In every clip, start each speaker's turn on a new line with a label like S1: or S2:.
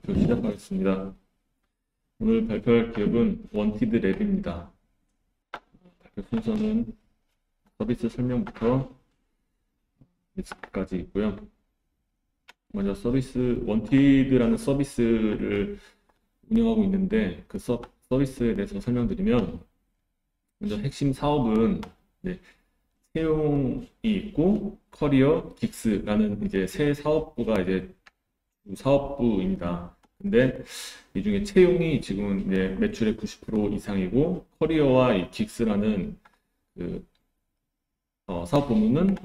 S1: 발표 시작하겠습니다. 오늘 발표할 기업은 원티드 랩입니다. 발표 순서는 서비스 설명부터 리스크까지 있고요. 먼저 원티드라는 서비스를 운영하고 있는데 그 서비스에 대해서 설명드리면, 먼저 핵심 사업은 채용이 있고 커리어, 긱스라는 이제 세 사업부가 이제 사업부입니다. 근데 이 중에 채용이 지금 이제 매출의 90% 이상이고, 커리어와 이 긱스라는 그 사업 부문은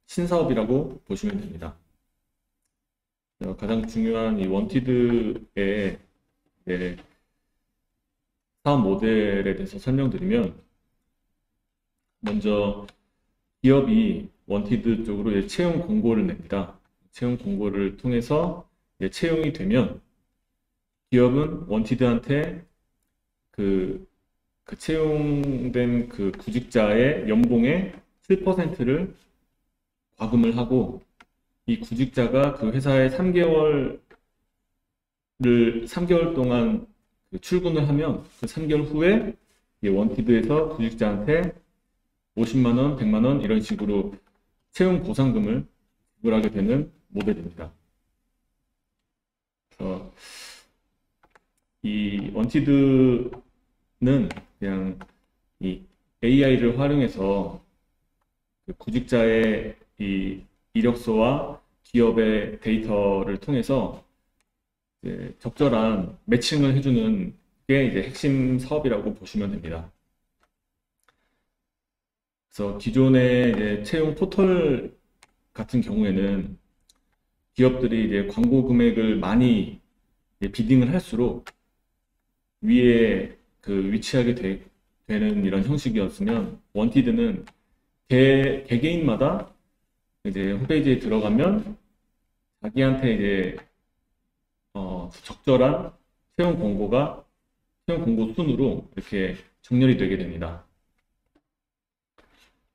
S1: 신사업이라고 보시면 됩니다. 가장 중요한 이 원티드의 사업 모델에 대해서 설명드리면, 먼저 기업이 원티드 쪽으로 채용 공고를 냅니다. 채용 공고를 통해서 채용이 되면 기업은 원티드한테 그 채용된 그 구직자의 연봉의 7%를 과금을 하고, 이 구직자가 그 회사에 3개월 동안 출근을 하면 그 3개월 후에 원티드에서 구직자한테 50만 원, 100만 원 이런 식으로 채용 보상금을 지불하게 되는 모델입니다. 그래서 이 원티드는 그냥 이 AI를 활용해서 구직자의 이 이력서와 기업의 데이터를 통해서 적절한 매칭을 해주는 게 이제 핵심 사업이라고 보시면 됩니다. 그래서 기존의 이제 채용 포털 같은 경우에는 기업들이 이제 광고 금액을 많이 비딩을 할수록 위에 위치하게 되는 이런 형식이었으면, 원티드는 개개인마다 이제 홈페이지에 들어가면 자기한테 이제 적절한 채용 공고 순으로 이렇게 정렬이 되게 됩니다.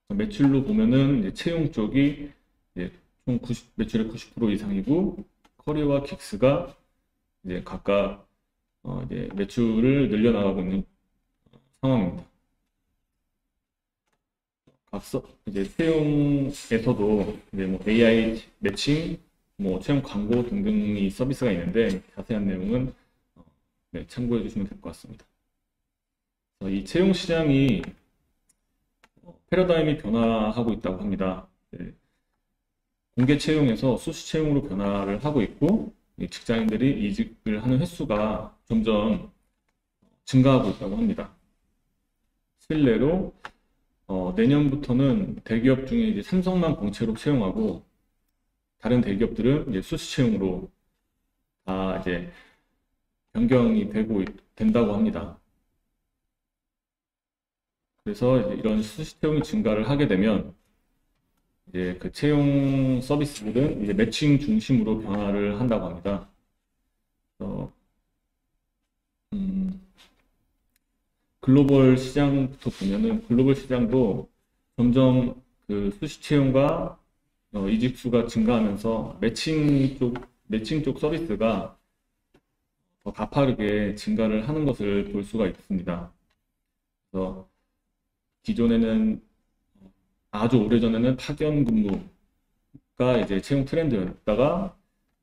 S1: 매출로 보면은 이제 채용 쪽이 이제 총 매출의 90% 이상이고, 커리어와 긱스가 이제 각각 이제 매출을 늘려나가고 있는 상황입니다. 이제 채용에서도 이제 AI 매칭, 채용 광고 등등의 서비스가 있는데, 자세한 내용은 참고해 주시면 될 것 같습니다. 이 채용 시장이 패러다임이 변화하고 있다고 합니다. 공개 채용에서 수시 채용으로 변화를 하고 있고, 직장인들이 이직을 하는 횟수가 점점 증가하고 있다고 합니다. 실례로 내년부터는 대기업 중에 이제 삼성만 공채로 채용하고, 다른 대기업들은 이제 수시 채용으로 다 이제 변경이 된다고 합니다. 그래서 이제 이런 수시 채용이 증가를 하게 되면 이제 그 채용 서비스들은 이제 매칭 중심으로 변화를 한다고 합니다. 글로벌 시장부터 보면은, 글로벌 시장도 점점 그 수시 채용과 이직 수가 증가하면서 매칭 쪽 서비스가 더 가파르게 증가를 하는 것을 볼 수가 있습니다. 그래서 기존에는, 아주 오래전에는 파견 근무가 이제 채용 트렌드였다가,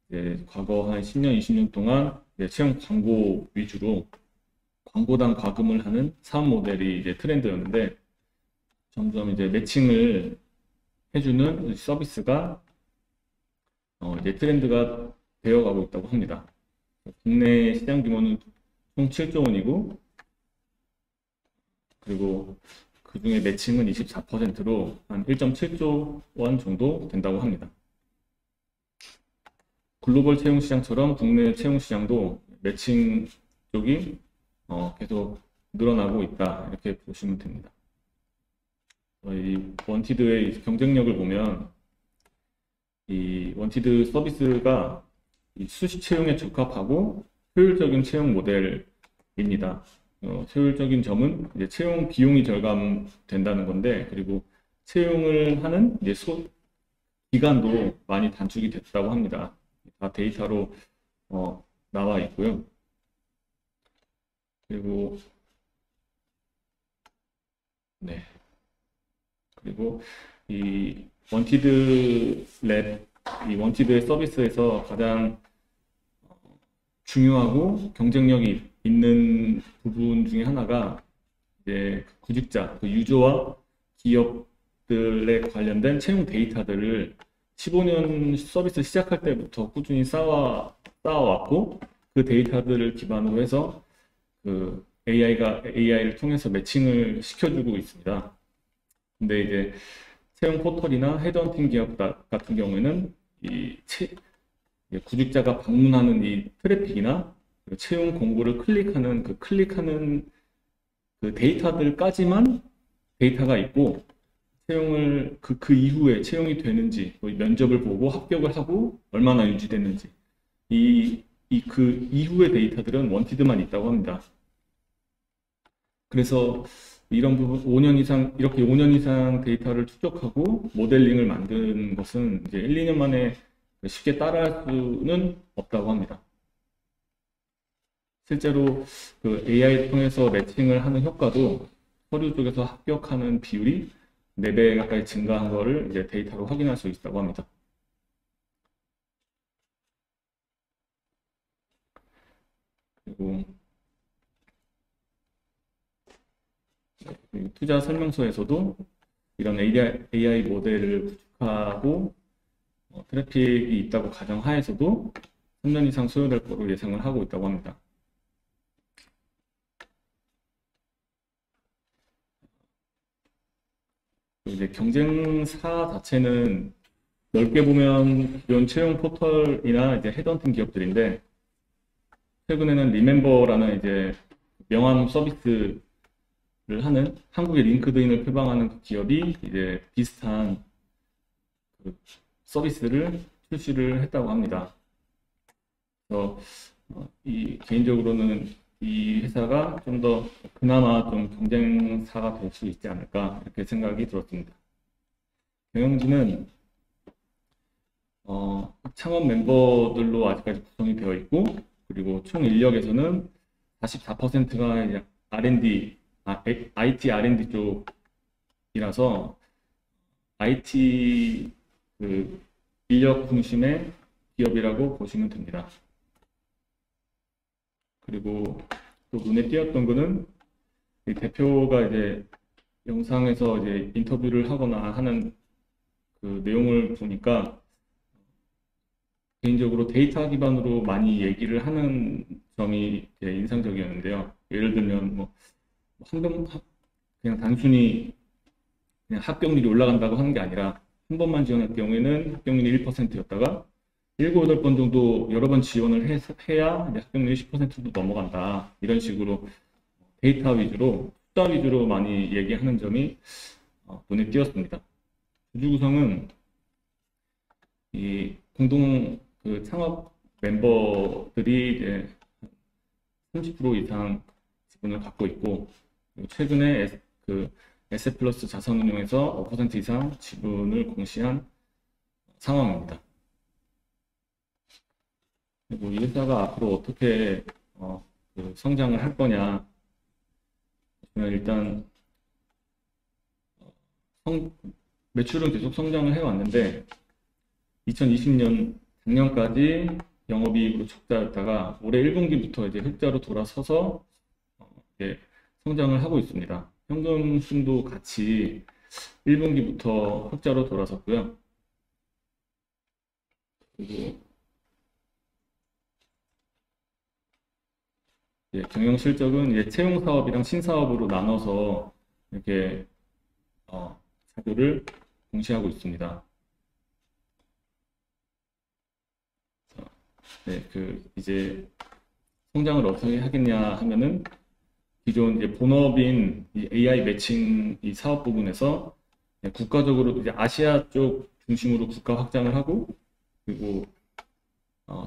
S1: 이제 과거 한 10년, 20년 동안 이제 채용 광고 위주로 광고당 과금을 하는 사업 모델이 이제 트렌드였는데, 점점 이제 매칭을 해주는 서비스가 이제 트렌드가 되어가고 있다고 합니다. 국내 시장 규모는 총 7조 원이고, 그리고 그 중에 매칭은 24%로 한 1.7조 원 정도 된다고 합니다. 글로벌 채용 시장처럼 국내 채용 시장도 매칭 쪽이 계속 늘어나고 있다, 이렇게 보시면 됩니다. 이 원티드의 경쟁력을 보면, 이 원티드 서비스가 이 수시 채용에 적합하고 효율적인 채용 모델입니다. 효율적인 점은 이제 채용 비용이 절감된다는 건데, 그리고 채용을 하는 이제 기간도 많이 단축이 됐다고 합니다. 다 데이터로 나와 있고요. 그리고 네. 그리고 이 원티드 랩, 이 원티드의 서비스에서 가장 중요하고 경쟁력이 있는 부분 중에 하나가 이제 구직자, 그 유저와 기업들에 관련된 채용 데이터들을 15년 서비스 시작할 때부터 꾸준히 쌓아왔고 그 데이터들을 기반으로 해서 그 AI를 통해서 매칭을 시켜주고 있습니다. 근데 이제 채용 포털이나 헤드헌팅 기업 같은 경우에는 구직자가 방문하는 이 트래픽이나 채용 공고를 클릭하는 그 데이터들까지만 데이터가 있고 채용을 그 이후에 채용이 되는지 면접을 보고 합격을 하고 얼마나 유지됐는지 그 이후의 데이터들은 원티드만 있다고 합니다. 그래서 이런 부분 5년 이상 이렇게 5년 이상 데이터를 추적하고 모델링을 만든 것은 이제 1, 2년 만에 쉽게 따라할 수는 없다고 합니다. 실제로 그 AI를 통해서 매칭을 하는 효과도 서류 쪽에서 합격하는 비율이 4배 가까이 증가한 거를 이제 데이터로 확인할 수 있다고 합니다. 그리고 투자 설명서에서도 이런 AI 모델을 구축하고 트래픽이 있다고 가정하에서도 3년 이상 소요될 거로 예상을 하고 있다고 합니다. 이제 경쟁사 자체는 넓게 보면 이런 채용 포털이나 이제 헤드헌팅 기업들인데 최근에는 리멤버라는 이제 명함 서비스를 하는 한국의 링크드인을 표방하는 그 기업이 이제 비슷한 그 서비스를 출시를 했다고 합니다. 그래서 개인적으로는 이 회사가 좀 더 그나마 좀 경쟁사가 될 수 있지 않을까 이렇게 생각이 들었습니다. 경영진은 창업 멤버들로 아직까지 구성이 되어 있고 그리고 총 인력에서는 44%가 이제 IT R&D 쪽이라서 IT 그 인력 중심의 기업이라고 보시면 됩니다. 그리고 또 눈에 띄었던 거는 이 대표가 이제 영상에서 이제 인터뷰를 하거나 하는 그 내용을 보니까 개인적으로 데이터 기반으로 많이 얘기를 하는 점이 인상적이었는데요. 예를 들면 뭐 그냥 단순히 그냥 합격률이 올라간다고 하는 게 아니라 한 번만 지원할 경우에는 합격률이 1%였다가 7, 8번 정도 여러 번 지원을 해야 이제 합격률이 10%도 넘어간다. 이런 식으로 데이터 위주로, 숫자 위주로 많이 얘기하는 점이 눈에 띄었습니다. 주주 구성은 이 공동 그 창업 멤버들이 이제 30% 이상 지분을 갖고 있고 최근에 그 SF+ 자산운용에서 5% 이상 지분을 공시한 상황입니다. 그리고 이 회사가 앞으로 어떻게 그 성장을 할 거냐 일단 매출은 계속 성장을 해왔는데 2020년 작년까지 영업이익으로 적자였다가 올해 1분기부터 이제 흑자로 돌아서서 이제 성장을 하고 있습니다. 현금 순도 같이 1분기부터 흑자로 돌아섰고요. 그리고 경영 실적은 이제 채용 사업이랑 신사업으로 나눠서 이렇게 자료를 공시하고 있습니다. 네, 이제 성장을 어떻게 하겠냐 하면은 기존 이제 본업인 이 AI 매칭 이 사업 부분에서 국가적으로 이제 아시아 쪽 중심으로 국가 확장을 하고 그리고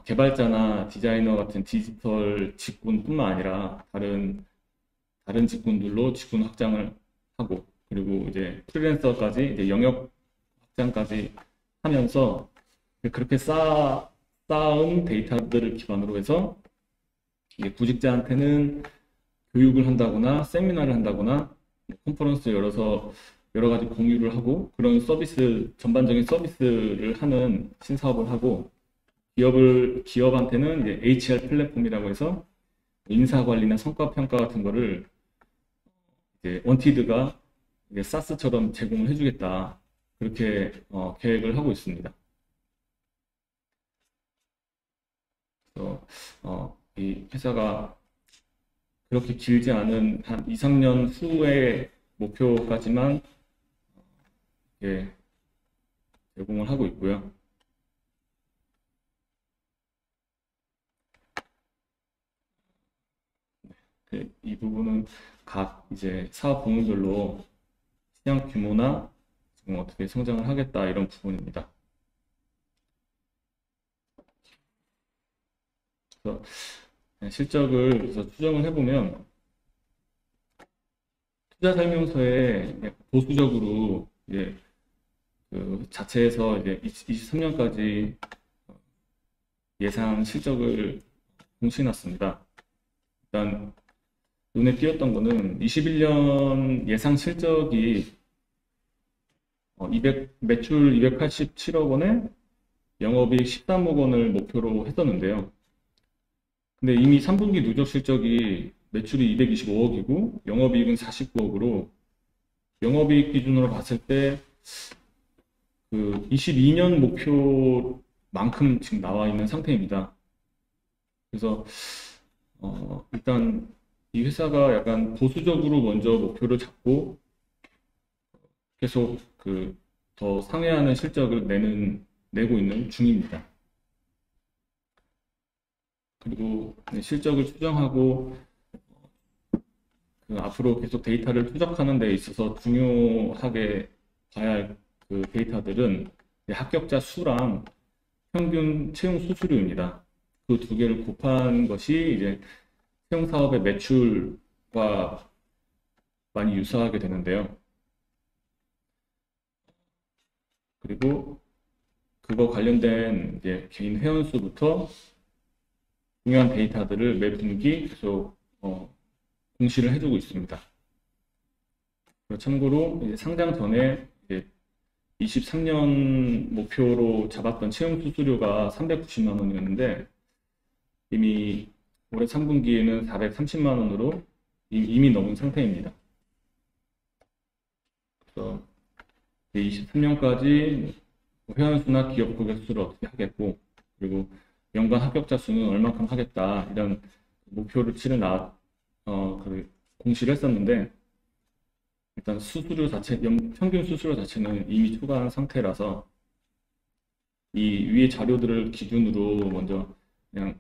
S1: 개발자나 디자이너 같은 디지털 직군뿐만 아니라 다른 직군들로 직군 확장을 하고 그리고 이제 프리랜서까지 이제 영역 확장까지 하면서 그렇게 쌓은 데이터들을 기반으로 해서 이게 구직자한테는 교육을 한다거나 세미나를 한다거나 컨퍼런스 열어서 여러 가지 공유를 하고 그런 서비스, 전반적인 서비스를 하는 신사업을 하고, 기업한테는 이제 HR 플랫폼이라고 해서 인사 관리나 성과 평가 같은 거를 이제 원티드가 이제 사스처럼 제공을 해주겠다. 그렇게 계획을 하고 있습니다. 그래서 이 회사가 그렇게 길지 않은 한 2, 3년 후의 목표까지만 예, 제공을 하고 있고요. 이 부분은 각 이제 사업 부문별로 시장 규모나 지금 어떻게 성장을 하겠다 이런 부분입니다. 그래서 실적을 그래서 추정을 해보면 투자 설명서에 보수적으로 이제 그 자체에서 이제 23년까지 예상 실적을 공시해놨습니다. 일단 눈에 띄었던 거는 21년 예상 실적이 매출 287억 원에 영업이익 13억 원을 목표로 했었는데요. 근데 이미 3분기 누적 실적이 매출이 225억이고 영업이익은 49억으로 영업이익 기준으로 봤을 때 그 22년 목표만큼 지금 나와 있는 상태입니다. 그래서 일단 이 회사가 약간 보수적으로 먼저 목표를 잡고 계속 그 더 상회하는 실적을 내고 있는 중입니다. 그리고 실적을 추정하고 그 앞으로 계속 데이터를 추적하는 데 있어서 중요하게 봐야 할 그 데이터들은 합격자 수랑 평균 채용 수수료입니다. 그 두 개를 곱한 것이 이제 채용 사업의 매출과 많이 유사하게 되는데요. 그리고 그거 관련된 이제 개인 회원 수부터 중요한 데이터들을 매 분기 계속 공시를 해주고 있습니다. 참고로 이제 상장 전에 이제 23년 목표로 잡았던 채용 수수료가 390만 원이었는데 이미 올해 3분기에는 430만 원으로 이미 넘은 상태입니다. 그래서 23년까지 회원수나 기업 고객 수를 어떻게 하겠고, 그리고 연간 합격자 수는 얼마큼 하겠다 이런 목표를 공시를 했었는데, 일단 수수료 자체, 평균 수수료 자체는 이미 초과한 상태라서 이 위의 자료들을 기준으로 먼저 그냥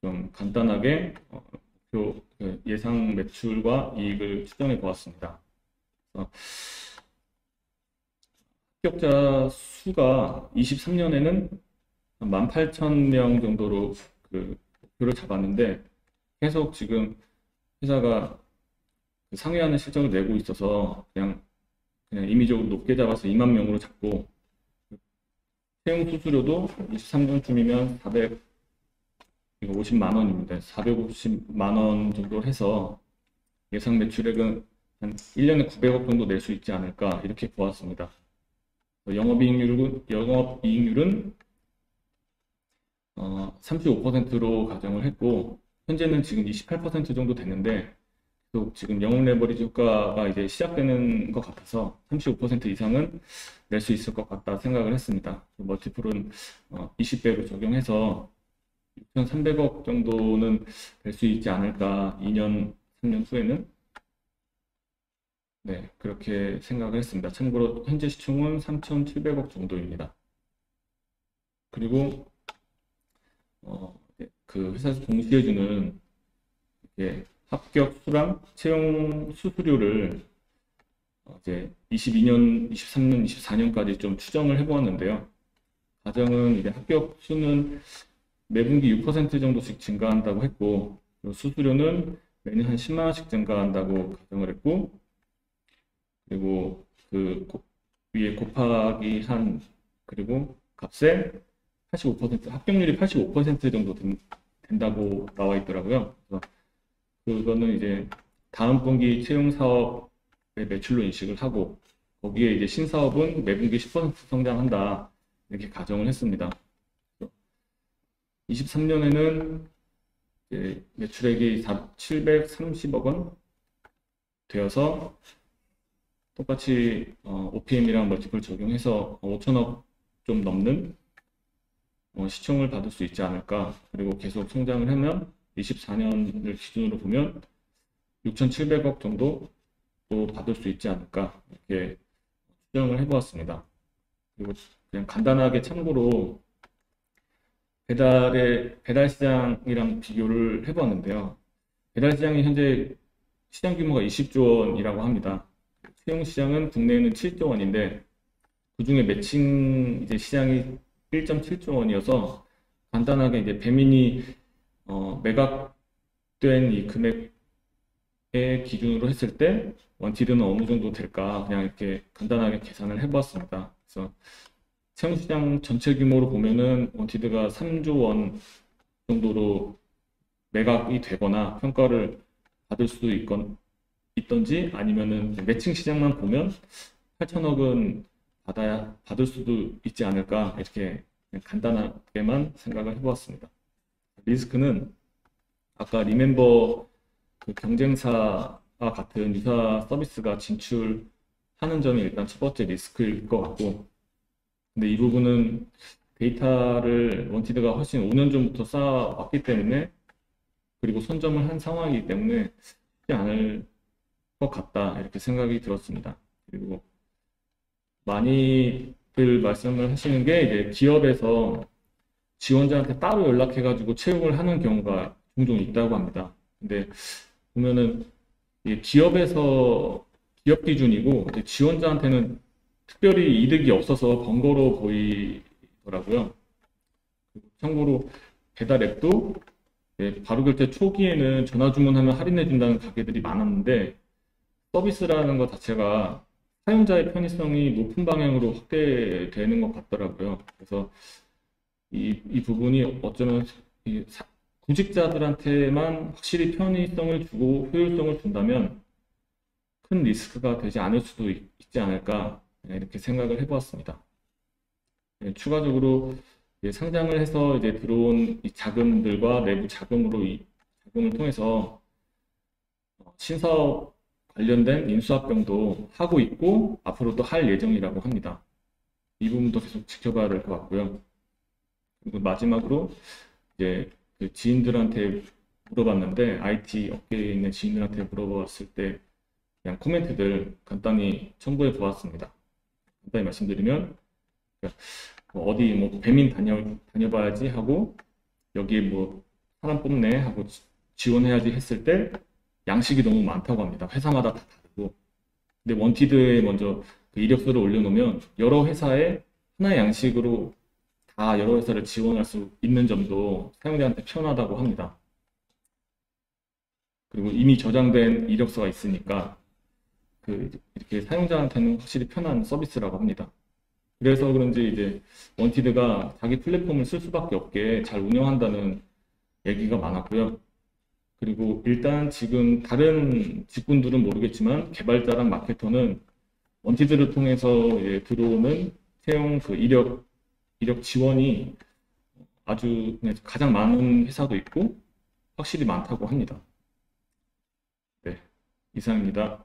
S1: 좀 간단하게 예상 매출과 이익을 추정해 보았습니다. 합격자 수가 23년에는 18,000명 정도로 그 목표를 잡았는데 계속 지금 회사가 상회하는 실적을 내고 있어서 그냥 임의적으로 높게 잡아서 2만 명으로 잡고, 채용 수수료도 23년쯤이면 450만 원입니다. 450만 원 정도 해서 예상 매출액은 한 1년에 900억 정도 낼 수 있지 않을까 이렇게 보았습니다. 영업이익률은 35%로 가정을 했고, 현재는 지금 28% 정도 됐는데 또 지금 영업 레버리지 효과가 이제 시작되는 것 같아서 35% 이상은 낼 수 있을 것 같다 생각을 했습니다. 멀티플은 20배로 적용해서 6,300억 정도는 될 수 있지 않을까, 2년, 3년 후에는. 네, 그렇게 생각을 했습니다. 참고로 현재 시총은 3,700억 정도입니다. 그리고 그 회사에서 공시해주는 합격 수랑 채용 수수료를 이제 22년, 23년, 24년까지 좀 추정을 해보았는데요. 가정은 이제 합격 수는 매분기 6% 정도씩 증가한다고 했고, 수수료는 매년 한 10만 원씩 증가한다고 가정을 했고, 그리고 그 위에 곱하기 그리고 값에 85%, 합격률이 85% 정도 된다고 나와 있더라고요. 그래서 그거는 이제 다음 분기 채용 사업의 매출로 인식을 하고 거기에 이제 신사업은 매분기 10% 성장한다 이렇게 가정을 했습니다. 23년에는 매출액이 730억 원 되어서 똑같이 OPM이랑 멀티플 적용해서 5천억 좀 넘는 시총을 받을 수 있지 않을까. 그리고 계속 성장을 하면 24년을 기준으로 보면 6,700억 정도 또 받을 수 있지 않을까 이렇게 추정을 해보았습니다. 그리고 그냥 간단하게 참고로 배달 시장이랑 비교를 해보았는데요. 배달 시장이 현재 시장 규모가 20조 원이라고 합니다. 채용 시장은 국내에는 7조 원인데 그중에 매칭 이제 시장이 1.7조 원이어서 간단하게 이제 배민이 매각된 이 금액의 기준으로 했을 때 원티드는 어느 정도 될까 그냥 이렇게 간단하게 계산을 해보았습니다. 그래서 채용 시장 전체 규모로 보면은 원티드가 3조 원 정도로 매각이 되거나 평가를 받을 수도 있던지 아니면은 매칭 시장만 보면 8천억은 받을 수도 있지 않을까 이렇게 간단하게만 생각을 해보았습니다. 리스크는 아까 리멤버 그 경쟁사와 같은 유사 서비스가 진출하는 점이 일단 첫 번째 리스크일 것 같고, 근데 이 부분은 데이터를 원티드가 훨씬 5년 전부터 쌓아왔기 때문에 그리고 선점을 한 상황이기 때문에 쉽지 않을 것 같다 이렇게 생각이 들었습니다. 그리고 많이들 말씀을 하시는 게 이제 기업에서 지원자한테 따로 연락해가지고 채용을 하는 경우가 종종 있다고 합니다. 근데 보면은 기업에서 기업 기준이고 지원자한테는 특별히 이득이 없어서 번거로워 보이더라고요. 참고로 배달 앱도 바로결제 초기에는 전화 주문하면 할인해준다는 가게들이 많았는데 서비스라는 것 자체가 사용자의 편의성이 높은 방향으로 확대되는 것 같더라고요. 그래서 이 부분이 어쩌면 구직자들한테만 확실히 편의성을 주고 효율성을 준다면 큰 리스크가 되지 않을 수도 있지 않을까 이렇게 생각을 해보았습니다. 추가적으로 상장을 해서 이제 들어온 이 자금들과 내부 자금으로 이 자금을 통해서 신사업 관련된 인수합병도 하고 있고 앞으로도 할 예정이라고 합니다. 이 부분도 계속 지켜봐야 될 것 같고요. 그리고 마지막으로 이제 그 지인들한테 물어봤는데 IT 업계에 있는 지인들한테 물어봤을 때 그냥 코멘트들 간단히 첨부해 보았습니다. 간단히 말씀드리면 어디 뭐 배민 다녀봐야지 하고 여기에 뭐 사람 뽑네 하고 지원해야지 했을 때 양식이 너무 많다고 합니다. 회사마다 다 다르고. 근데 원티드에 먼저 그 이력서를 올려놓으면 여러 회사에 하나의 양식으로 다 여러 회사를 지원할 수 있는 점도 사용자한테 편하다고 합니다. 그리고 이미 저장된 이력서가 있으니까 이렇게 사용자한테는 확실히 편한 서비스라고 합니다. 그래서 그런지 이제 원티드가 자기 플랫폼을 쓸 수밖에 없게 잘 운영한다는 얘기가 많았고요. 그리고 일단 지금 다른 직군들은 모르겠지만 개발자랑 마케터는 원티드를 통해서 들어오는 채용 그 이력 지원이 아주 가장 많은 회사도 있고 확실히 많다고 합니다. 네, 이상입니다.